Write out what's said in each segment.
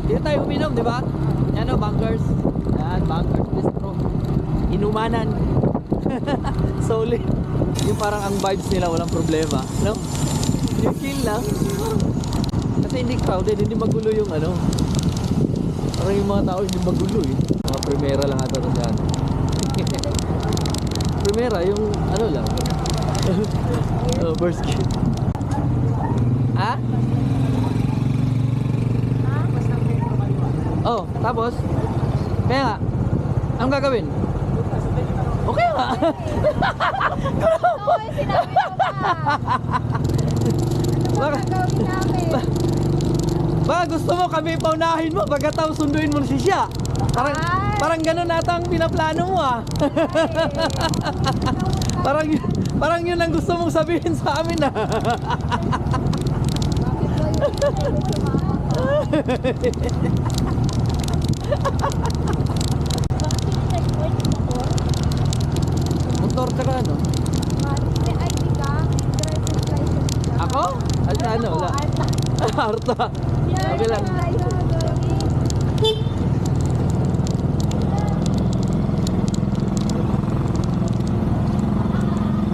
Dito tayo uminom, di ba? Yan o, Bunkers. Yan, Bunkers Bistro. Inumanan. Solid. Yung parang ang vibes nila walang problema, no? Yung chill lang. Kasi hindi crowded, hindi magulo yung ano. Parang yung mga tao hindi magulo eh. Mga primera lang ata na dyan. Primera, yung ano lang. Oh, first kid. Ha? Oh, tapos? Kaya nga, anong gagawin? Okay nga. Oo, sinabi ko pa. Ano ba gagawin namin? Baka gusto mo kami paunahin mo, pagkatapos sunduin mo si siya. Parang ganun nata ang pinaplano mo ah. Parang yun ang gusto mong sabihin sa amin ah. Motor tsaka ano? May ID ka? Driver's license ka? Ako? Ano? Wala. Arta. Okay lang.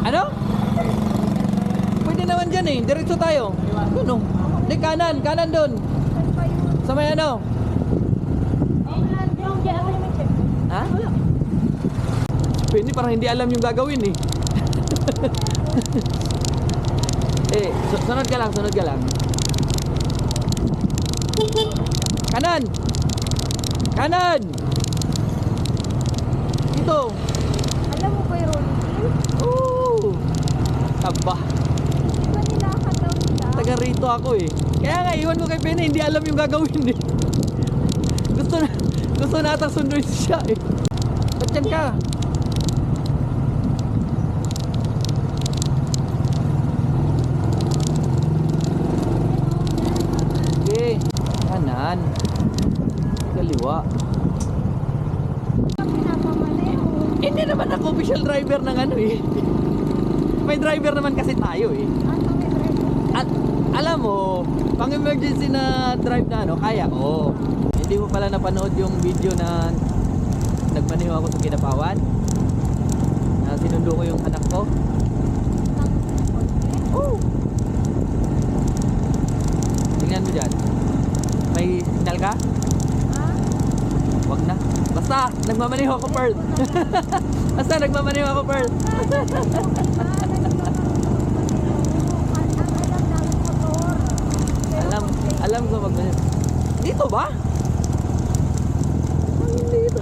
Ano? Pwede naman dyan eh. Diretso tayo. Ano? Hindi, kanan. Kanan doon. Sa may ano? Ha? Pwede parang hindi alam yung gagawin eh. Sunod ka lang, sunod ka lang. Kanan! Kanan! Dito! Alam mo ba yung rolling pin? Oo! Aba, Di ba nilakad daw sila? taga rito ako eh. Kaya nga, iwan ko kay Penny, hindi alam yung gagawin eh. Gusto natang sunduin siya eh. Ba't yan ka? Okay, kanan. Kaliwa. Pinapamali. Hindi naman ako official driver ng ano eh. May driver naman kasi tayo eh. Ano may driver? At alam mo, pang emergency na drive na ano, kaya ko. Hindi mo pala napanood yung video na nagmaneho ako sa Kinapawan. Na sinundo ko yung anak ko. Oh. Tingnan mo dyan. May signal ka? Ha? Wag na. Basta, nagmamaneho ako first. Basta, nagmamaneho ako first. Alam ko magmaneho. Dito ba? Ang dito.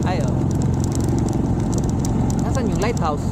Ayo. Nasaan yung lighthouse?